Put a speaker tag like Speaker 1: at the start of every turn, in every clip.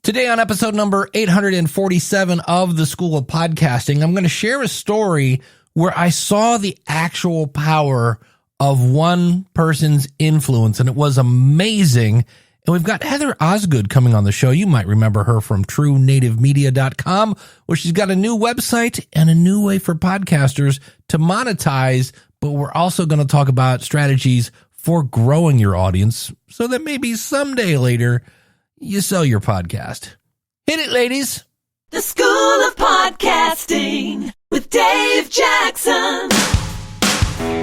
Speaker 1: Today on episode number 847 of the School of Podcasting, I'm going to share a story where I saw the actual power of one person's influence, and it was amazing. And we've got Heather Osgood coming on the show. You might remember her from TrueNativeMedia.com, where she's got a new website and a new way for podcasters to monetize. But we're also going to talk about strategies for growing your audience so that maybe someday later you sell your podcast. Hit it, ladies.
Speaker 2: The School of Podcasting with Dave Jackson.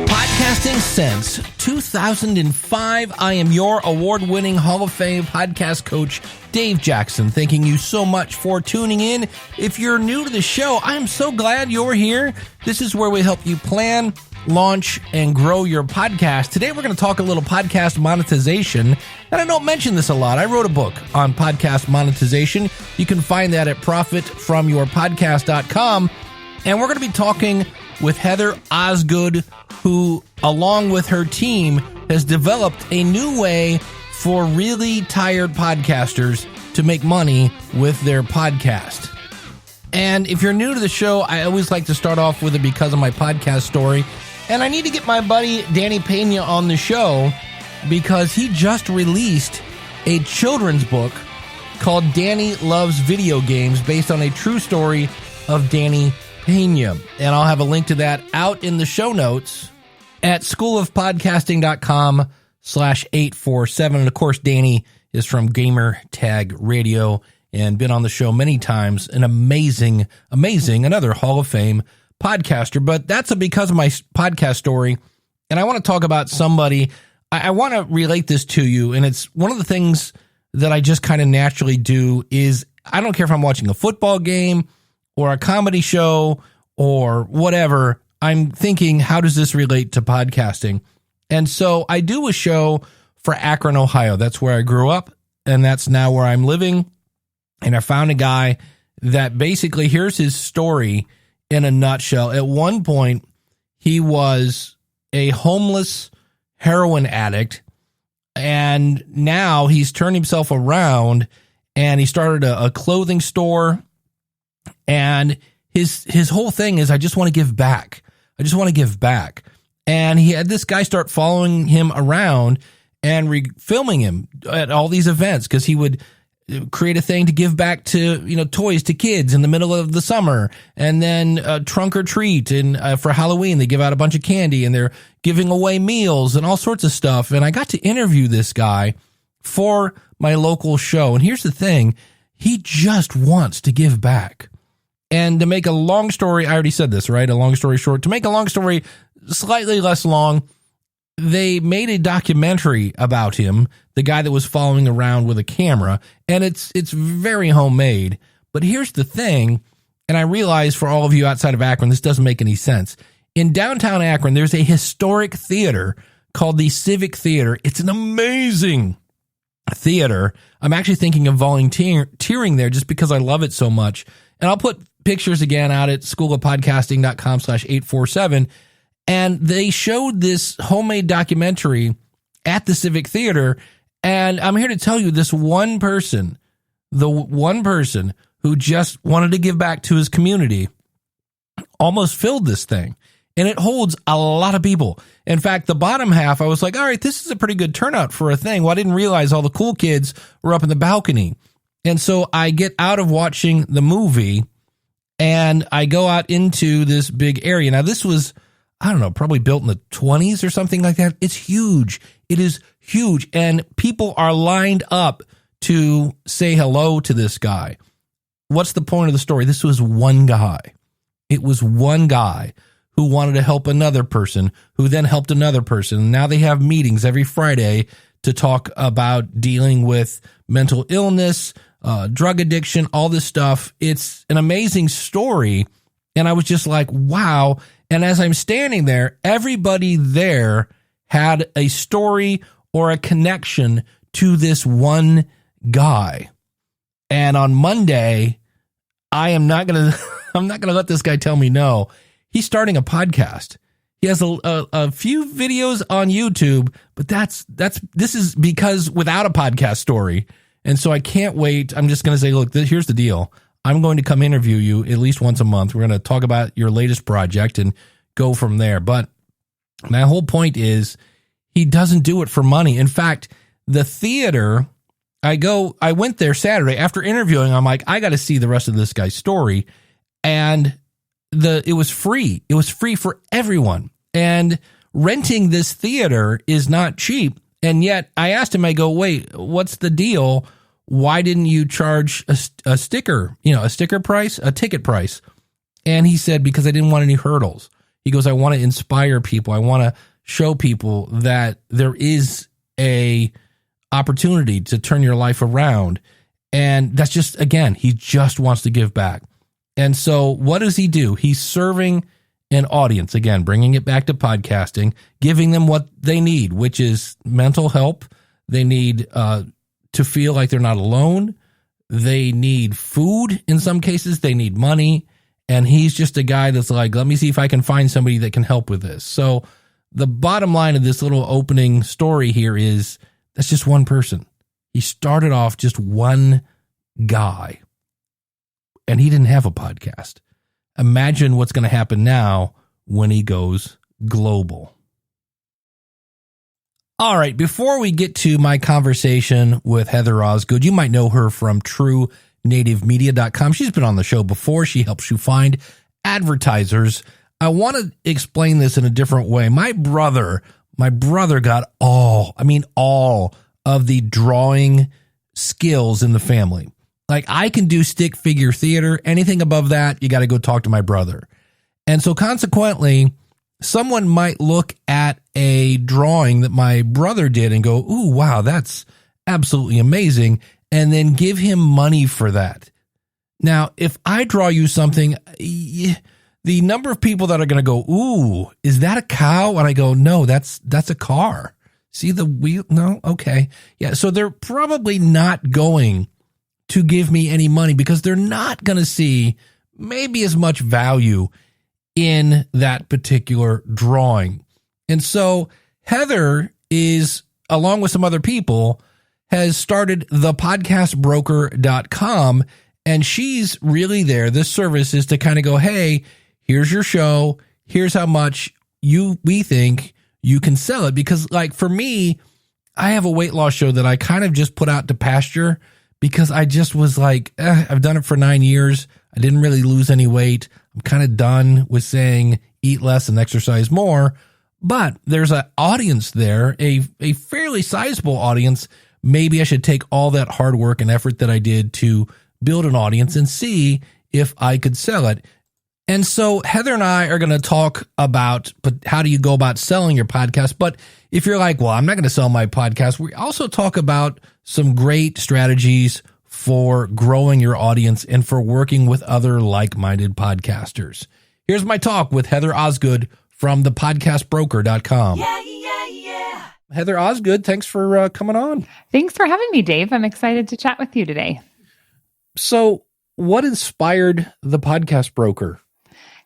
Speaker 1: Podcasting since 2005. I am your award-winning Hall of Fame podcast coach, Dave Jackson. Thanking you so much for tuning in. If you're new to the show, I am so glad you're here. This is where we help you plan, launch, and grow your podcast. Today, we're going to talk a little podcast monetization. And I don't mention this a lot. I wrote a book on podcast monetization. You can find that at profitfromyourpodcast.com. And we're going to be talking with Heather Osgood, who, along with her team, has developed a new way for really tired podcasters to make money with their podcast. And if you're new to the show, I always like to start off with it because of my podcast story. And I need to get my buddy Danny Pena on the show because he just released a children's book called Danny Loves Video Games based on a true story of Danny Pena. And I'll have a link to that out in the show notes at schoolofpodcasting.com/847. And of course, Danny is from Gamer Tag Radio and been on the show many times. An amazing, another Hall of Fame podcaster. But that's because of my podcast story. And I want to talk about somebody. I want to relate this to you. And it's one of the things that I just kind of naturally do is I don't care if I'm watching a football game or a comedy show or whatever. I'm thinking, how does this relate to podcasting? And so I do a show for Akron, Ohio. That's where I grew up. And that's now where I'm living. And I found a guy that basically, here's his story in a nutshell. At one point, he was a homeless heroin addict, and now he's turned himself around, and he started a clothing store, and his whole thing is, I just want to give back. I just want to give back. And he had this guy start following him around and filming him at all these events because he would create a thing to give back to, toys to kids in the middle of the summer, and then trunk or treat. And for Halloween, they give out a bunch of candy and they're giving away meals and all sorts of stuff. And I got to interview this guy for my local show. And here's the thing. He just wants to give back. And to make a long story, I already said this, right? A long story short, to make a long story slightly less long, they made a documentary about him, the guy that was following around with a camera, and it's very homemade. But here's the thing, and I realize for all of you outside of Akron, this doesn't make any sense. In downtown Akron, there's a historic theater called the Civic Theater. It's an amazing theater. I'm actually thinking of volunteering there just because I love it so much. And I'll put pictures again out at schoolofpodcasting.com/847. And they showed this homemade documentary at the Civic Theater. And I'm here to tell you, this one person, the one person who just wanted to give back to his community, almost filled this thing. And it holds a lot of people. In fact, the bottom half, I was like, all right, this is a pretty good turnout for a thing. Well, I didn't realize all the cool kids were up in the balcony. And so I get out of watching the movie and I go out into this big area. Now, this was, I don't know, probably built in the 20s or something like that. It's huge. It is huge. And people are lined up to say hello to this guy. What's the point of the story? This was one guy. It was one guy who wanted to help another person, who then helped another person. Now they have meetings every Friday to talk about dealing with mental illness, drug addiction, all this stuff. It's an amazing story. And I was just like, wow. And as I'm standing there, everybody there had a story or a connection to this one guy. And on Monday, I'm not going to let this guy tell me no. He's starting a podcast. He has a few videos on YouTube, but this is because without a podcast story. And so I can't wait. I'm just going to say, look, here's the deal. I'm going to come interview you at least once a month. We're going to talk about your latest project and go from there. But my whole point is he doesn't do it for money. In fact, the theater, I went there Saturday after interviewing. I'm like, I got to see the rest of this guy's story. And it was free. It was free for everyone. And renting this theater is not cheap. And yet I asked him, I go, wait, what's the deal? Why didn't you charge a sticker, a sticker price, a ticket price? And he said, because I didn't want any hurdles. He goes, I want to inspire people. I want to show people that there is a opportunity to turn your life around. And that's just, again, he just wants to give back. And so what does he do? He's serving an audience, again, bringing it back to podcasting, giving them what they need, which is mental help. They need to feel like they're not alone. They need food in some cases. They need money. And he's just a guy that's like, let me see if I can find somebody that can help with this. So the bottom line of this little opening story here is that's just one person. He started off just one guy, and he didn't have a podcast. Imagine what's going to happen now when he goes global. All right, before we get to my conversation with Heather Osgood, you might know her from TrueNativeMedia.com. She's been on the show before. She helps you find advertisers. I want to explain this in a different way. My brother got all of the drawing skills in the family. Like, I can do stick figure theater. Anything above that, you got to go talk to my brother. And so consequently, someone might look at a drawing that my brother did and go, ooh, wow, that's absolutely amazing, and then give him money for that. Now, if I draw you something, the number of people that are going to go, ooh, is that a cow? And I go, no, that's a car. See the wheel? No? Okay. Yeah. So they're probably not going to give me any money because they're not going to see maybe as much value in that particular drawing. And so Heather is, along with some other people, has started thepodcastbroker.com, and she's really there. This service is to kind of go, hey, here's your show. Here's how much we think you can sell it. Because, like, for me, I have a weight loss show that I kind of just put out to pasture because I just was like, I've done it for 9 years. I didn't really lose any weight. I'm kind of done with saying eat less and exercise more. But there's an audience there, a fairly sizable audience. Maybe I should take all that hard work and effort that I did to build an audience and see if I could sell it. And so Heather and I are going to talk about, but how do you go about selling your podcast? But if you're like, well, I'm not going to sell my podcast, we also talk about some great strategies for growing your audience and for working with other like-minded podcasters. Here's my talk with Heather Osgood from thepodcastbroker.com.
Speaker 2: Yeah.
Speaker 1: Heather Osgood, thanks for coming on.
Speaker 3: Thanks for having me, Dave. I'm excited to chat with you today.
Speaker 1: So what inspired the Podcast Broker?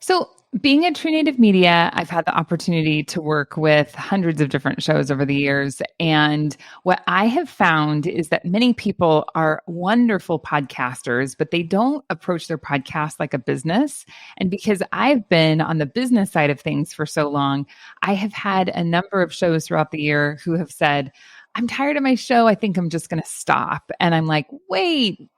Speaker 3: So being at True Native Media, I've had the opportunity to work with hundreds of different shows over the years. And what I have found is that many people are wonderful podcasters, but they don't approach their podcast like a business. And because I've been on the business side of things for so long, I have had a number of shows throughout the year who have said, I'm tired of my show. I think I'm just going to stop. And I'm like, wait,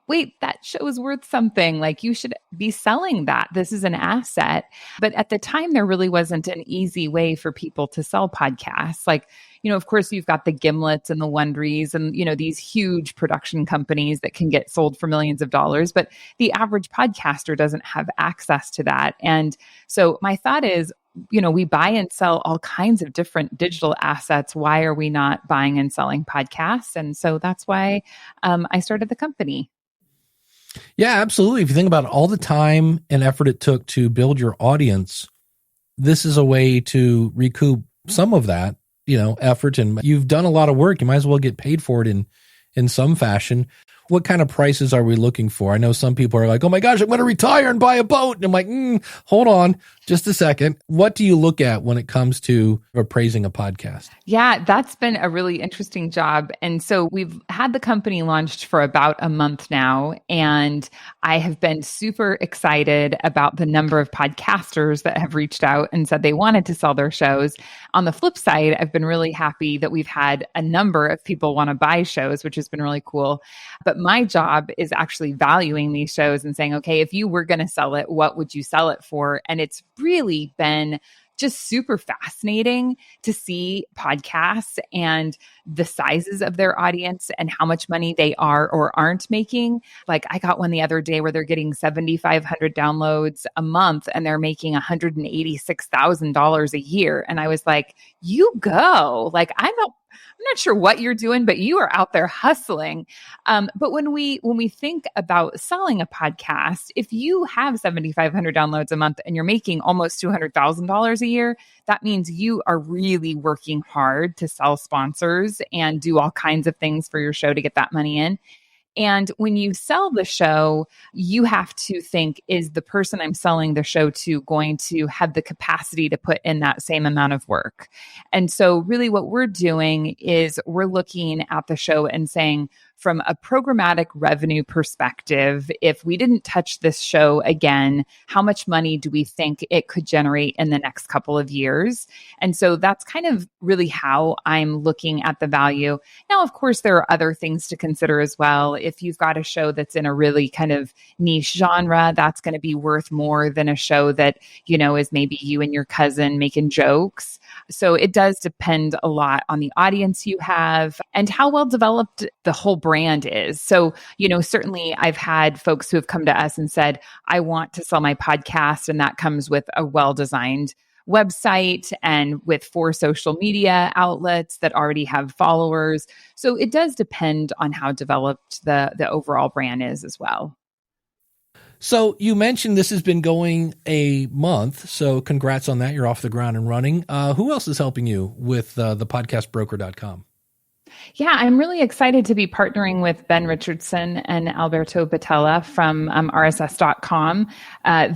Speaker 3: that show is worth something. Like, you should be selling that. This is an asset. But at the time, there really wasn't an easy way for people to sell podcasts. Like, of course, you've got the Gimlets and the Wonderies and, these huge production companies that can get sold for millions of dollars. But the average podcaster doesn't have access to that. And so my thought is, we buy and sell all kinds of different digital assets. Why are we not buying and selling podcasts? And so that's why I started the company.
Speaker 1: Yeah, absolutely. If you think about all the time and effort it took to build your audience, this is a way to recoup some of that, effort. And you've done a lot of work. You might as well get paid for it in some fashion. What kind of prices are we looking for? I know some people are like, oh my gosh, I'm going to retire and buy a boat. And I'm like, hold on. Just a second. What do you look at when it comes to appraising a podcast?
Speaker 3: Yeah, that's been a really interesting job. And so we've had the company launched for about a month now, and I have been super excited about the number of podcasters that have reached out and said they wanted to sell their shows. On the flip side, I've been really happy that we've had a number of people want to buy shows, which has been really cool. But my job is actually valuing these shows and saying, okay, if you were going to sell it, what would you sell it for? And it's really been just super fascinating to see podcasts and the sizes of their audience and how much money they are or aren't making. Like I got one the other day where they're getting 7,500 downloads a month and they're making $186,000 a year. And I was like, you go. Like I'm not sure what you're doing, but you are out there hustling. But when we think about selling a podcast, if you have 7,500 downloads a month and you're making almost $200,000 a year, that means you are really working hard to sell sponsors and do all kinds of things for your show to get that money in. And when you sell the show, you have to think, is the person I'm selling the show to going to have the capacity to put in that same amount of work? And so really what we're doing is we're looking at the show and saying, from a programmatic revenue perspective, if we didn't touch this show again, how much money do we think it could generate in the next couple of years? And so that's kind of really how I'm looking at the value. Now, of course, there are other things to consider as well. If you've got a show that's in a really kind of niche genre, that's going to be worth more than a show that, is maybe you and your cousin making jokes. So it does depend a lot on the audience you have and how well developed the whole brand is. So, certainly I've had folks who have come to us and said, I want to sell my podcast. And that comes with a well-designed website and with 4 social media outlets that already have followers. So it does depend on how developed the overall brand is as well.
Speaker 1: So you mentioned this has been going a month, so congrats on that. You're off the ground and running. Who else is helping you with the podcastbroker.com?
Speaker 3: Yeah, I'm really excited to be partnering with Ben Richardson and Alberto Batella from RSS.com.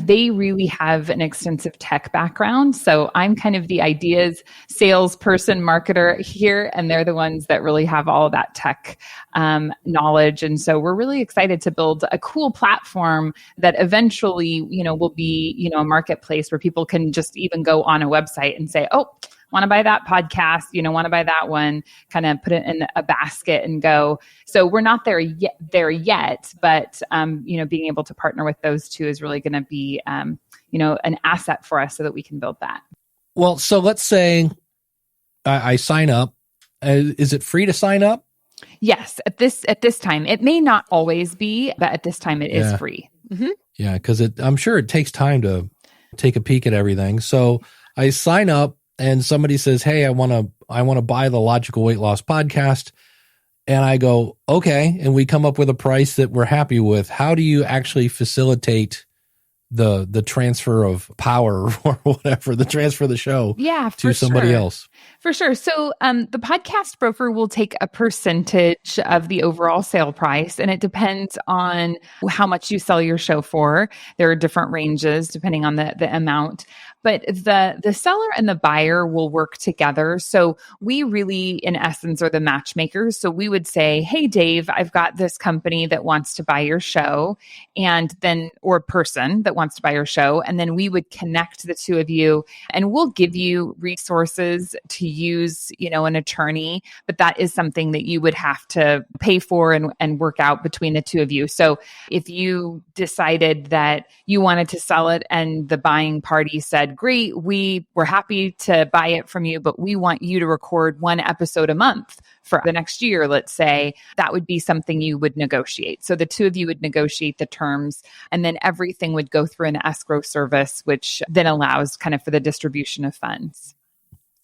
Speaker 3: They really have an extensive tech background. So I'm kind of the ideas salesperson, marketer here, and they're the ones that really have all of that tech knowledge. And so we're really excited to build a cool platform that eventually, will be, a marketplace where people can just even go on a website and say, oh, want to buy that podcast, want to buy that one, kind of put it in a basket and go. So we're not there yet, but, being able to partner with those two is really going to be, an asset for us so that we can build that.
Speaker 1: Well, so let's say I sign up. Is it free to sign up?
Speaker 3: Yes. At this time, it may not always be, but at this time it is free. Mm-hmm.
Speaker 1: Yeah. Cause I'm sure it takes time to take a peek at everything. So I sign up. And somebody says, hey, I want to buy the Logical Weight Loss podcast. And I go, okay. And we come up with a price that we're happy with. How do you actually facilitate the transfer of power or whatever, the transfer of the show to somebody else?
Speaker 3: For sure. So the podcast broker will take a percentage of the overall sale price, and it depends on how much you sell your show for. There are different ranges depending on the amount. But the seller and the buyer will work together. So we really, in essence, are the matchmakers. So we would say, hey, Dave, I've got this company that wants to buy your show, or person that wants to buy your show. And then we would connect the two of you, and we'll give you resources to use, an attorney. But that is something that you would have to pay for and work out between the two of you. So if you decided that you wanted to sell it and the buying party said, great, we were happy to buy it from you, but we want you to record 1 episode a month for the next year, let's say, that would be something you would negotiate. So the two of you would negotiate the terms, and then everything would go through an escrow service, which then allows kind of for the distribution of funds.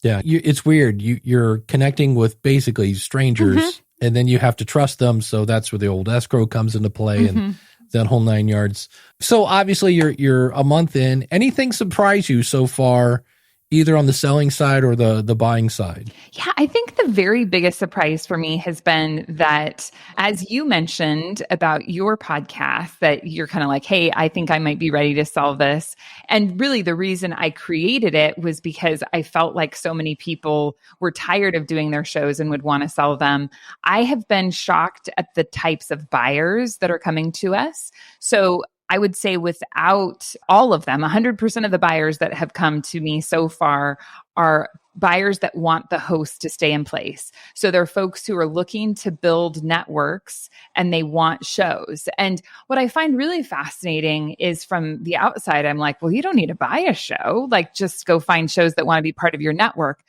Speaker 1: Yeah, it's weird. You're connecting with basically strangers, and then you have to trust them. So that's where the old escrow comes into play, and that whole 9 yards. So obviously you're a month in. Anything surprise you so far either on the selling side or the buying side?
Speaker 3: Yeah, I think the very biggest surprise for me has been that, as you mentioned about your podcast, that you're kind of like, hey, I think I might be ready to sell this. And really the reason I created it was because I felt like so many people were tired of doing their shows and would want to sell them. I have been shocked at the types of buyers that are coming to us. So I would say without all of them, 100% of the buyers that have come to me so far are buyers that want the host to stay in place. So they're folks who are looking to build networks and they want shows. And what I find really fascinating is from the outside, I'm like, well, you don't need to buy a show. Like, just go find shows that want to be part of your network.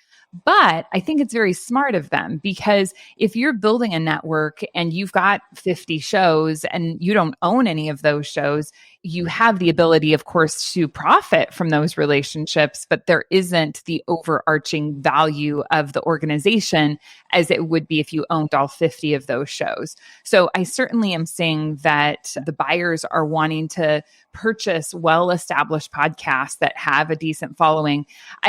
Speaker 3: But I think it's very smart of them, because if you're building a network and you've got 50 shows and you don't own any of those shows, you have the ability, of course, to profit from those relationships, but there isn't the overarching value of the organization as it would be if you owned all 50 of those shows. So I certainly am seeing that the buyers are wanting to purchase well-established podcasts that have a decent following.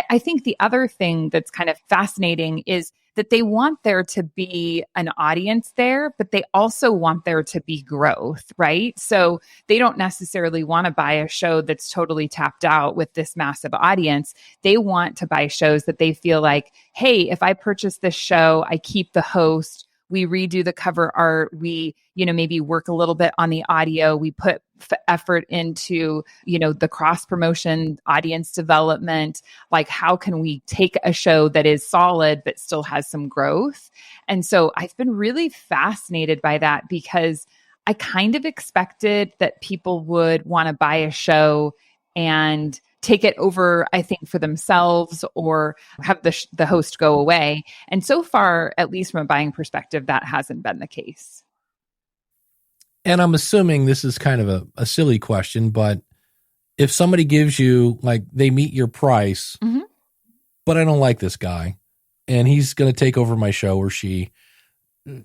Speaker 3: I think the other thing that's kind of fascinating is that they want there to be an audience there, but they also want there to be growth, right? So they don't necessarily want to buy a show that's totally tapped out with this massive audience. They want to buy shows that they feel like, hey, if I purchase this show, I keep the host, we redo the cover art, we, maybe work a little bit on the audio, we put effort into, the cross promotion, audience development, like how can we take a show that is solid but still has some growth? And so I've been really fascinated by that, because I kind of expected that people would want to buy a show and take it over, I think, for themselves, or have the host go away. And so far, at least from a buying perspective, that hasn't been the case.
Speaker 1: And I'm assuming this is kind of a silly question, but if somebody gives you, like, they meet your price,
Speaker 3: Mm-hmm.
Speaker 1: but I don't like this guy and he's going to take over my show, or she,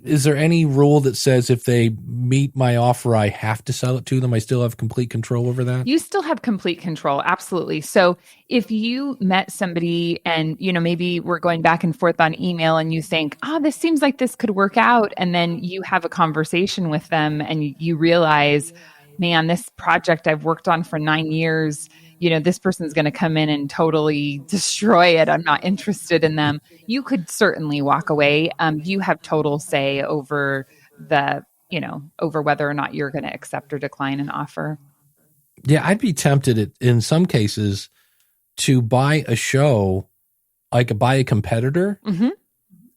Speaker 1: is there any rule that says if they meet my offer, I have to sell it to them? I still have complete control over that?
Speaker 3: You still have complete control. Absolutely. So if you met somebody and, maybe we're going back and forth on email and you think, this seems like this could work out. And then you have a conversation with them and you realize, man, this project I've worked on for 9 years, this person's going to come in and totally destroy it. I'm not interested in them. You could certainly walk away. You have total say over over whether or not you're going to accept or decline an offer.
Speaker 1: Yeah, I'd be tempted in some cases to buy a show, like buy a competitor,
Speaker 3: mm-hmm.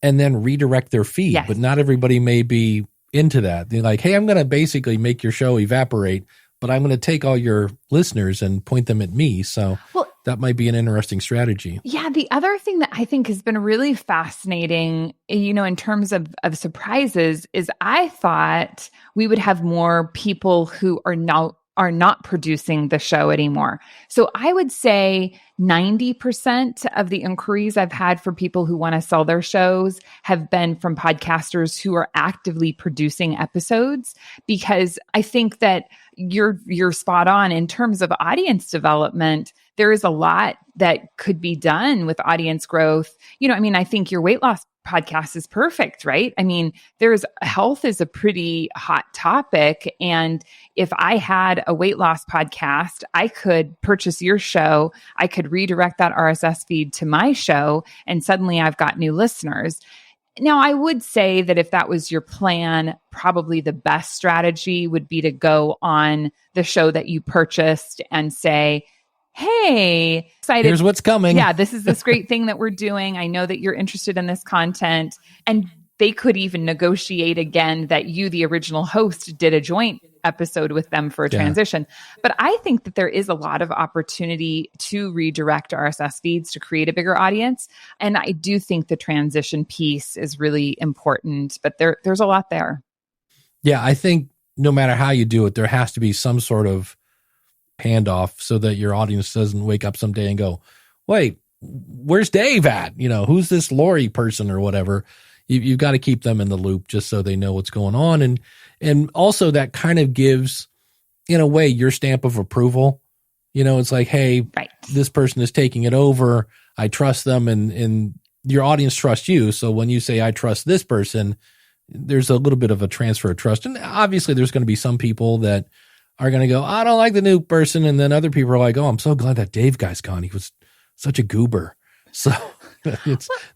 Speaker 1: and then redirect their feed.
Speaker 3: Yes.
Speaker 1: But not everybody may be into that. They're like, hey, I'm going to basically make your show evaporate, but I'm going to take all your listeners and point them at me. So that might be an interesting strategy.
Speaker 3: Yeah. The other thing that I think has been really fascinating, in terms of surprises, is I thought we would have more people who are not producing the show anymore. So I would say 90% of the inquiries I've had for people who want to sell their shows have been from podcasters who are actively producing episodes, because I think that you're spot on in terms of audience development. There is a lot that could be done with audience growth. I think your weight loss podcast is perfect, right? Health is a pretty hot topic. And if I had a weight loss podcast, I could purchase your show. I could redirect that RSS feed to my show, and suddenly I've got new listeners. Now, I would say that if that was your plan, probably the best strategy would be to go on the show that you purchased and say, hey, excited.
Speaker 1: Here's what's coming.
Speaker 3: Yeah, this is this great thing that we're doing. I know that you're interested in this content. And they could even negotiate again that you, the original host, did a joint episode with them for a transition. But I think that there is a lot of opportunity to redirect RSS feeds to create a bigger audience. And I do think the transition piece is really important, but there's a lot there.
Speaker 1: Yeah, I think no matter how you do it, there has to be some sort of handoff so that your audience doesn't wake up someday and go, wait, where's Dave at? Who's this Lori person or whatever? You've got to keep them in the loop just so they know what's going on. And also that kind of gives, in a way, your stamp of approval. It's like, hey,
Speaker 3: right,
Speaker 1: this person is taking it over. I trust them and your audience trusts you. So when you say, I trust this person, there's a little bit of a transfer of trust. And obviously there's going to be some people that are going to go, I don't like the new person. And then other people are like, oh, I'm so glad that Dave guy's gone. He was such a goober. So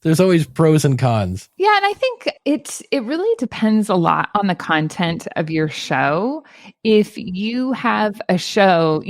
Speaker 1: there's always pros and cons.
Speaker 3: Yeah. And I think it really depends a lot on the content of your show. If you have a show,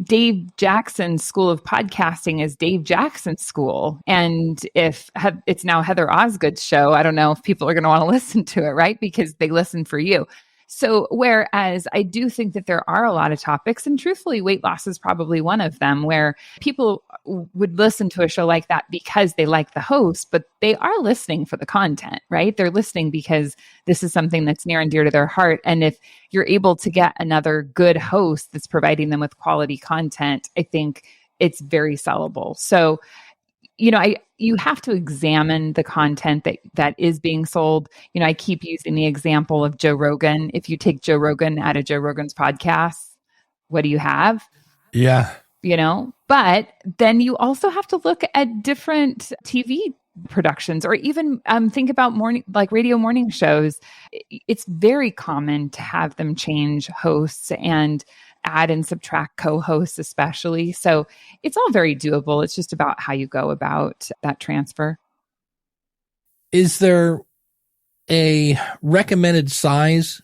Speaker 3: Dave Jackson's School of Podcasting is Dave Jackson's school. And if it's now Heather Osgood's show, I don't know if people are going to want to listen to it, right? Because they listen for you. So whereas I do think that there are a lot of topics, and truthfully, weight loss is probably one of them, where people would listen to a show like that because they like the host, but they are listening for the content, right? They're listening because this is something that's near and dear to their heart. And if you're able to get another good host that's providing them with quality content, I think it's very sellable. So you have to examine the content that is being sold. I keep using the example of Joe Rogan. If you take Joe Rogan out of Joe Rogan's podcast, what do you have?
Speaker 1: Yeah.
Speaker 3: But then you also have to look at different TV productions, or even think about radio morning shows. It's very common to have them change hosts and add and subtract co-hosts especially. So it's all very doable. It's just about how you go about that transfer.
Speaker 1: Is there a recommended size?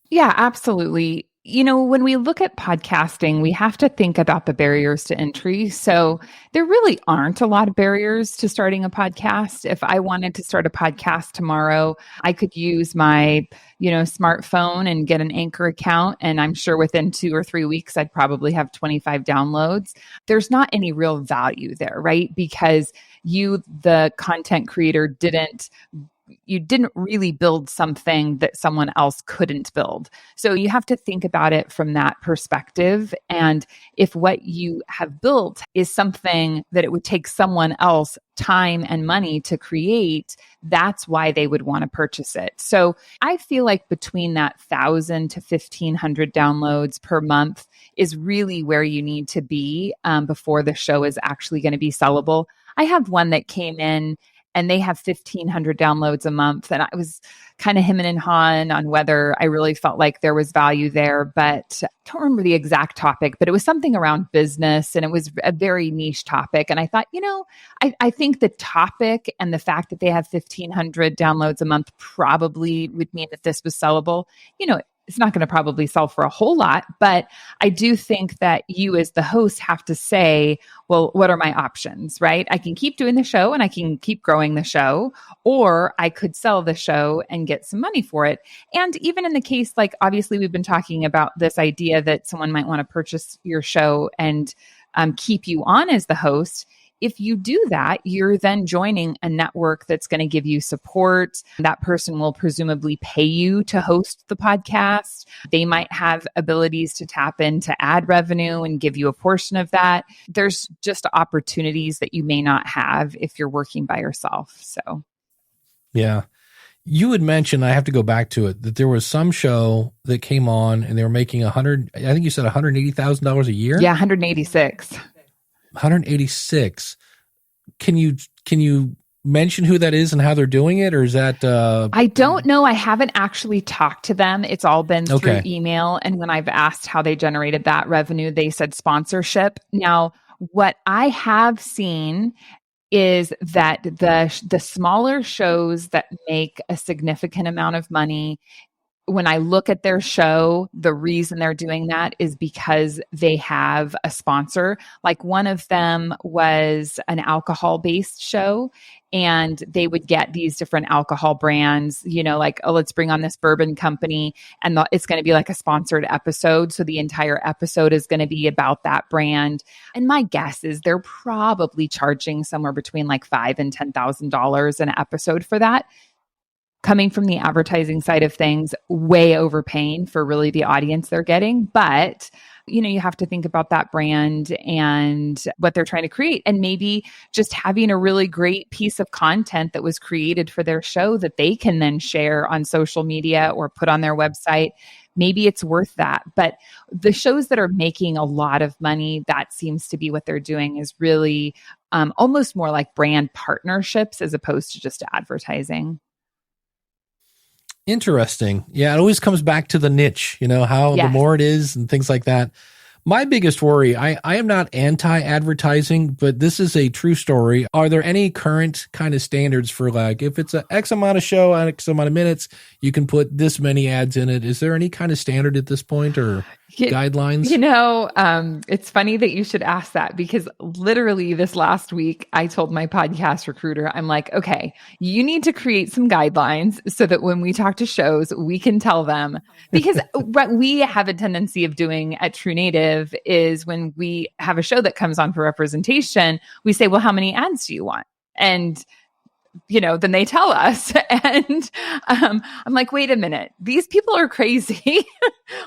Speaker 3: Yeah, absolutely. When we look at podcasting, we have to think about the barriers to entry. So there really aren't a lot of barriers to starting a podcast. If I wanted to start a podcast tomorrow, I could use my, smartphone and get an Anchor account. And I'm sure within 2 or 3 weeks, I'd probably have 25 downloads. There's not any real value there, right? Because you, the content creator, didn't really build something that someone else couldn't build. So you have to think about it from that perspective. And if what you have built is something that it would take someone else time and money to create, that's why they would want to purchase it. So I feel like between that 1,000 to 1,500 downloads per month is really where you need to be before the show is actually going to be sellable. I have one that came in and they have 1,500 downloads a month. And I was kind of hemming and hawing on whether I really felt like there was value there, but I don't remember the exact topic, but it was something around business and it was a very niche topic. And I thought, I think the topic and the fact that they have 1,500 downloads a month probably would mean that this was sellable. It's not going to probably sell for a whole lot, but I do think that you as the host have to say, well, what are my options, right? I can keep doing the show and I can keep growing the show, or I could sell the show and get some money for it. And even in the case, like obviously we've been talking about this idea that someone might want to purchase your show and keep you on as the host. If you do that, you're then joining a network that's going to give you support. That person will presumably pay you to host the podcast. They might have abilities to tap into ad revenue and give you a portion of that. There's just opportunities that you may not have if you're working by yourself. So,
Speaker 1: yeah. You had mentioned, I have to go back to it, that there was some show that came on and they were making I think you said $180,000 a year?
Speaker 3: Yeah, 186.
Speaker 1: 186. Can you mention who that is and how they're doing it, or is that
Speaker 3: I don't know. I haven't actually talked to them. It's all been through email, and when I've asked how they generated that revenue, they said sponsorship. Now, what I have seen is that the smaller shows that make a significant amount of money, when I look at their show, the reason they're doing that is because they have a sponsor. Like one of them was an alcohol-based show, and they would get these different alcohol brands, like, oh, let's bring on this bourbon company, and it's going to be like a sponsored episode. So the entire episode is going to be about that brand. And my guess is they're probably charging somewhere between like $5,000 and $10,000 an episode for that. Coming from the advertising side of things, way overpaying for really the audience they're getting. But, you have to think about that brand and what they're trying to create. And maybe just having a really great piece of content that was created for their show that they can then share on social media or put on their website. maybe it's worth that. But the shows that are making a lot of money, that seems to be what they're doing, is really almost more like brand partnerships as opposed to just advertising.
Speaker 1: Interesting. Yeah, it always comes back to the niche, how the more it is and things like that. My biggest worry, I am not anti-advertising, but this is a true story. Are there any current kind of standards for, like, if it's an X amount of show, X amount of minutes, you can put this many ads in it? Is there any kind of standard at this point or guidelines?
Speaker 3: It's funny that you should ask that, because literally this last week, I told my podcast recruiter, I'm like, okay, you need to create some guidelines so that when we talk to shows, we can tell them. Because what we have a tendency of doing at True Native is when we have a show that comes on for representation, we say, well, how many ads do you want? And then they tell us. And I'm like, wait a minute, these people are crazy.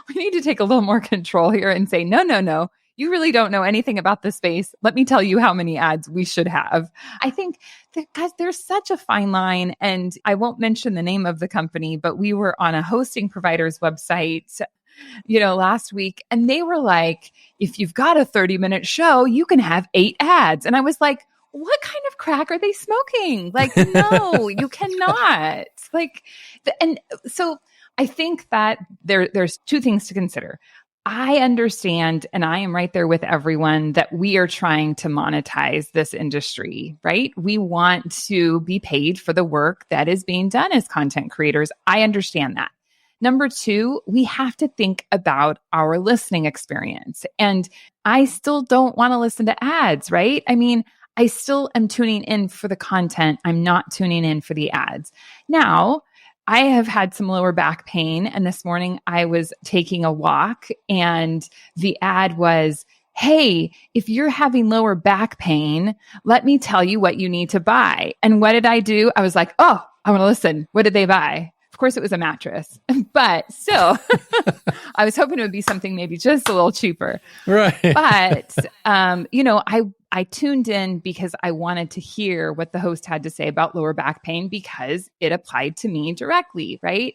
Speaker 3: We need to take a little more control here and say, no, you really don't know anything about this space. Let me tell you how many ads we should have. I think that, guys, there's such a fine line, and I won't mention the name of the company, but we were on a hosting provider's website last week, and they were like, if you've got a 30-minute show, you can have 8 ads. And I was like, what kind of crack are they smoking? Like, no, you cannot. And so I think that there's 2 things to consider. I understand, and I am right there with everyone, that we are trying to monetize this industry, right? We want to be paid for the work that is being done as content creators. I understand that. Number 2, we have to think about our listening experience. And I still don't want to listen to ads, right? I mean, I still am tuning in for the content. I'm not tuning in for the ads. Now, I have had some lower back pain, and this morning I was taking a walk and the ad was, hey, if you're having lower back pain, let me tell you what you need to buy. And what did I do? I was like, oh, I want to listen. What did they buy? Of course, it was a mattress, but still, I was hoping it would be something maybe just a little cheaper.
Speaker 1: Right.
Speaker 3: But, I tuned in because I wanted to hear what the host had to say about lower back pain, because it applied to me directly, right?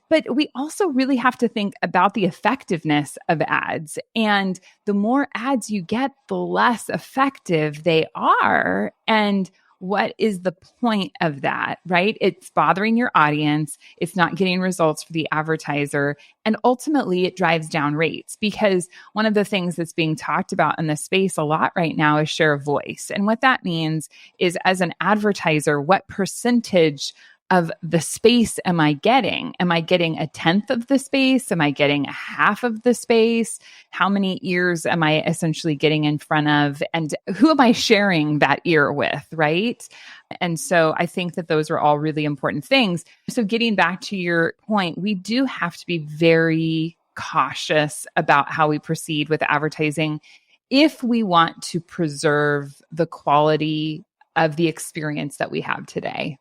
Speaker 3: But we also really have to think about the effectiveness of ads. And the more ads you get, the less effective they are. And what is the point of that, right? It's bothering your audience. It's not getting results for the advertiser. And ultimately, it drives down rates, because one of the things that's being talked about in this space a lot right now is share of voice. And what that means is, as an advertiser, what percentage of the space am I getting? Am I getting 1/10 of the space? Am I getting 1/2 of the space? How many ears am I essentially getting in front of? And who am I sharing that ear with, right? And so I think that those are all really important things. So getting back to your point, we do have to be very cautious about how we proceed with advertising if we want to preserve the quality of the experience that we have today.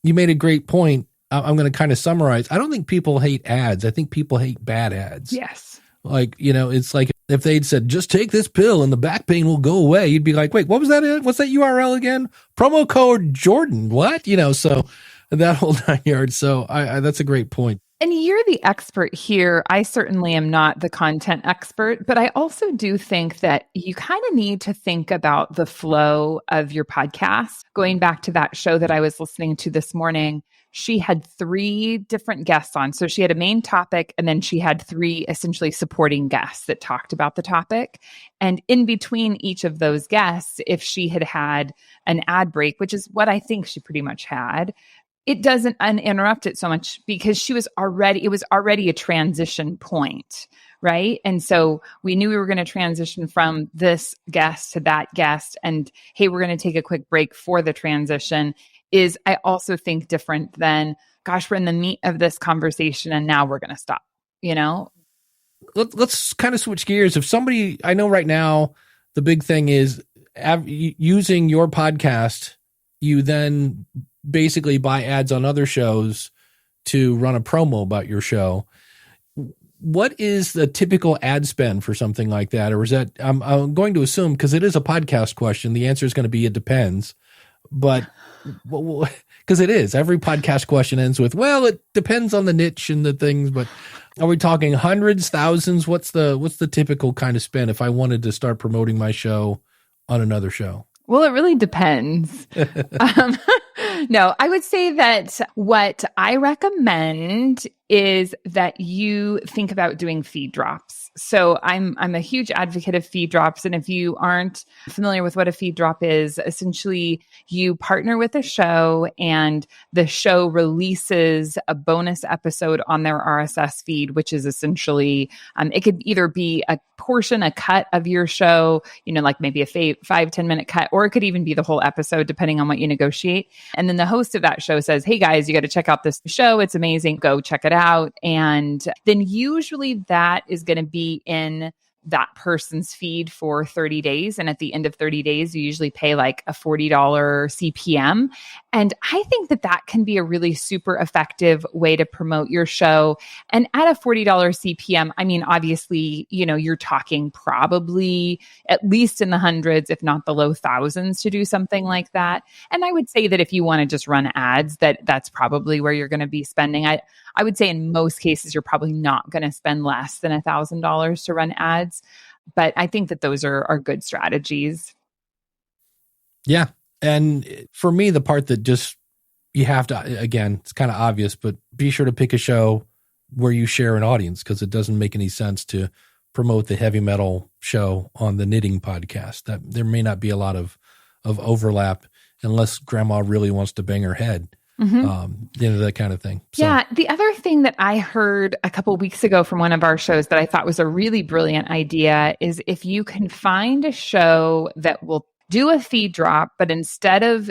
Speaker 1: You made a great point. I'm going to kind of summarize. I don't think people hate ads. I think people hate bad ads.
Speaker 3: Yes.
Speaker 1: Like, it's like if they'd said, just take this pill and the back pain will go away, you'd be like, wait, what was that? What's that URL again? Promo code Jordan. What? So that whole 9 yards. So I that's a great point.
Speaker 3: And you're the expert here. I certainly am not the content expert, but I also do think that you kind of need to think about the flow of your podcast. Going back to that show that I was listening to this morning, she had 3 different guests on. So she had a main topic, and then she had 3 essentially supporting guests that talked about the topic. And in between each of those guests, if she had had an ad break, which is what I think she pretty much had, it doesn't uninterrupt it so much, because it was already a transition point, right? And so we knew we were going to transition from this guest to that guest, and hey, we're going to take a quick break for the transition. Is I also think different than, gosh, we're in the meat of this conversation and now we're going to stop,
Speaker 1: Let's kind of switch gears. If somebody, I know right now, the big thing is using your podcast, you then basically buy ads on other shows to run a promo about your show. What is the typical ad spend for something like that? Or is that, I'm going to assume, because it is a podcast question, the answer is going to be, it depends. But because it is. Every podcast question ends with, well, it depends on the niche and the things, but are we talking hundreds, thousands? What's the typical kind of spend if I wanted to start promoting my show on another show?
Speaker 3: Well, it really depends. No, I would say that what I recommend is that you think about doing feed drops. So I'm a huge advocate of feed drops. And if you aren't familiar with what a feed drop is, essentially you partner with a show and the show releases a bonus episode on their RSS feed, which is essentially, it could either be a portion, a cut of your show, like maybe a 5-10 minute cut, or it could even be the whole episode, depending on what you negotiate. And then the host of that show says, hey guys, you got to check out this show. It's amazing. Go check it out. And then usually that is going to be in that person's feed for 30 days. And at the end of 30 days, you usually pay like a $40 CPM. And I think that can be a really super effective way to promote your show. And at a $40 CPM, I mean, obviously, you're talking probably at least in the hundreds, if not the low thousands to do something like that. And I would say that if you want to just run ads, that's probably where you're going to be spending. I would say in most cases, you're probably not going to spend less than $1,000 to run ads. But I think that those are good strategies.
Speaker 1: Yeah. And for me, the part that just, you have to, again, it's kind of obvious, but be sure to pick a show where you share an audience, because it doesn't make any sense to promote the heavy metal show on the knitting podcast. That there may not be a lot of overlap unless grandma really wants to bang her head. That kind of thing. So.
Speaker 3: Yeah. The other thing that I heard a couple of weeks ago from one of our shows that I thought was a really brilliant idea is if you can find a show that will do a feed drop, but instead of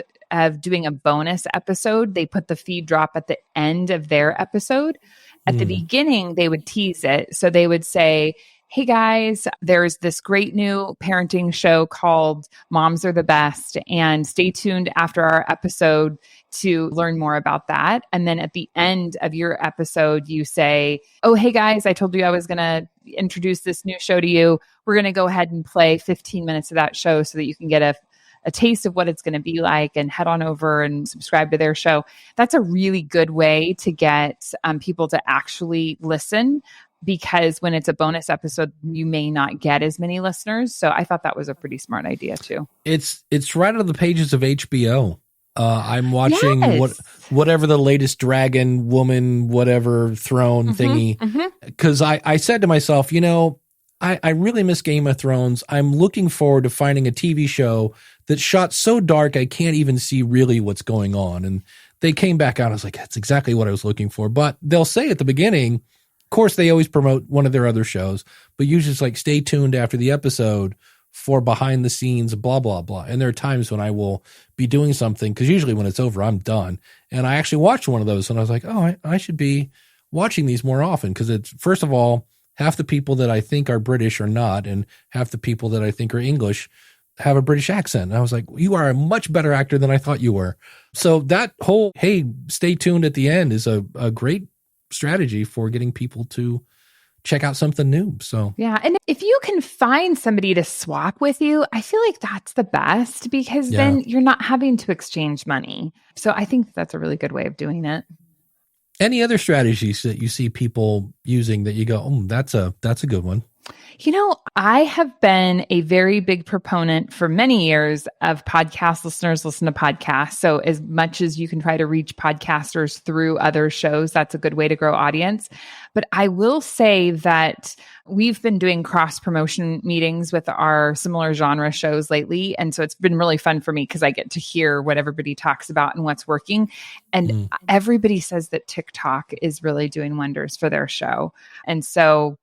Speaker 3: doing a bonus episode, they put the feed drop at the end of their episode. At the beginning, they would tease it. So they would say, hey guys, there's this great new parenting show called Moms Are the Best, and stay tuned after our episode to learn more about that. And then at the end of your episode, you say, oh, hey guys, I told you I was going to introduce this new show to you. We're going to go ahead and play 15 minutes of that show so that you can get a taste of what it's going to be like, and head on over and subscribe to their show. That's a really good way to get people to actually listen, because when it's a bonus episode, you may not get as many listeners. So I thought that was a pretty smart idea too.
Speaker 1: It's right out of the pages of HBO. I'm watching whatever the latest dragon woman, whatever throne thingy. Because I said to myself, I really miss Game of Thrones. I'm looking forward to finding a TV show that's shot so dark I can't even see really what's going on. And they came back out. I was like, that's exactly what I was looking for. But they'll say at the beginning, of course, they always promote one of their other shows, but usually it's like, stay tuned after the episode for behind the scenes, blah, blah, blah. And there are times when I will be doing something, because usually when it's over, I'm done. And I actually watched one of those and I was like, oh, I should be watching these more often, because it's, first of all, half the people that I think are British are not, and half the people that I think are English have a British accent. And I was like, you are a much better actor than I thought you were. So that whole, hey, stay tuned at the end is a great strategy for getting people to check out something new. So
Speaker 3: yeah. And if you can find somebody to swap with you, I feel like that's the best, because then you're not having to exchange money. So I think that's a really good way of doing it.
Speaker 1: Any other strategies that you see people using that you go, oh, that's a good one?
Speaker 3: I have been a very big proponent for many years of podcast listeners listen to podcasts. So as much as you can try to reach podcasters through other shows, that's a good way to grow audience. But I will say that we've been doing cross promotion meetings with our similar genre shows lately. And so it's been really fun for me, because I get to hear what everybody talks about and what's working. And everybody says that TikTok is really doing wonders for their show. And so,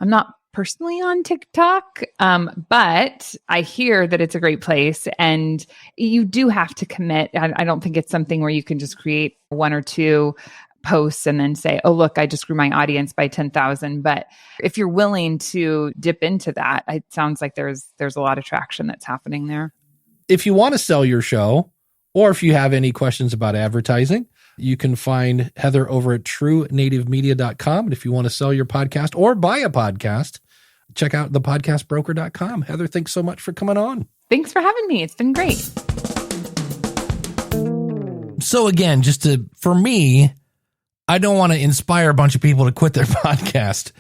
Speaker 3: I'm not personally on TikTok, but I hear that it's a great place, and you do have to commit. I don't think it's something where you can just create one or two posts and then say, oh, look, I just grew my audience by 10,000. But if you're willing to dip into that, it sounds like there's a lot of traction that's happening there.
Speaker 1: If you want to sell your show, or if you have any questions about advertising, you can find Heather over at truenativemedia.com. And if you want to sell your podcast or buy a podcast, check out thepodcastbroker.com. Heather, thanks so much for coming on.
Speaker 3: Thanks for having me. It's been great.
Speaker 1: So again, for me, I don't want to inspire a bunch of people to quit their podcast.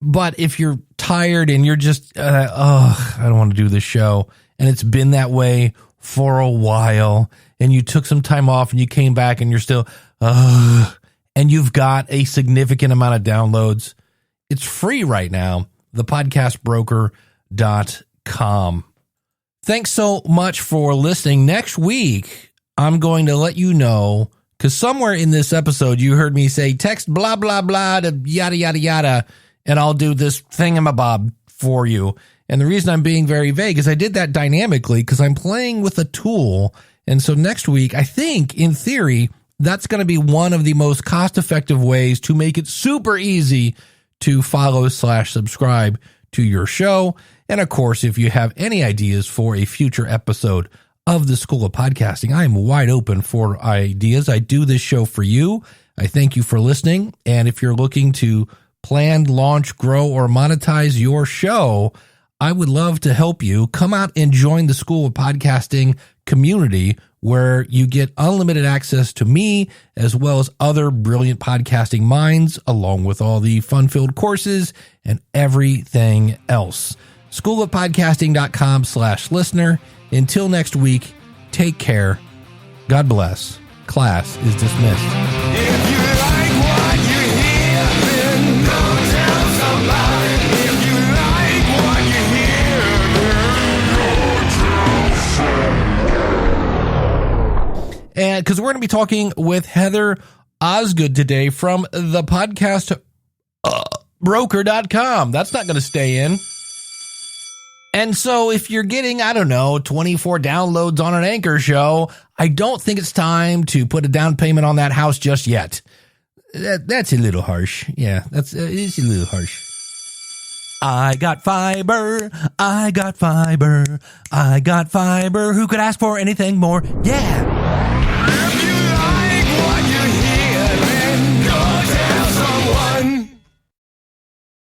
Speaker 1: But if you're tired and you're just, I don't want to do this show, and it's been that way for a while, and you took some time off and you came back and you're still, and you've got a significant amount of downloads, it's free right now, thepodcastbroker.com. Thanks so much for listening. Next week, I'm going to let you know, because somewhere in this episode, you heard me say, text blah, blah, blah to yada, yada, yada, and I'll do this thingamabob for you. And the reason I'm being very vague is I did that dynamically because I'm playing with a tool. And so next week, I think, in theory, that's going to be one of the most cost-effective ways to make it super easy to follow/subscribe to your show. And of course, if you have any ideas for a future episode of the School of Podcasting, I am wide open for ideas. I do this show for you. I thank you for listening. And if you're looking to plan, launch, grow, or monetize your show, I would love to help you. Come out and join the School of Podcasting community, where you get unlimited access to me as well as other brilliant podcasting minds, along with all the fun-filled courses and everything else. schoolofpodcasting.com/listener. Until next week, take care. God bless. Class is dismissed.
Speaker 4: If you like what you hear, then go tell somebody. If you like what you hear, then go tell somebody.
Speaker 1: And because we're going to be talking with Heather Osgood today from the podcast broker.com. That's not going to stay in. And so if you're getting, 24 downloads on an Anchor show, I don't think it's time to put a down payment on that house just yet. That's a little harsh. Yeah, it's a little harsh. I got fiber. I got fiber. Who could ask for anything more? Yeah.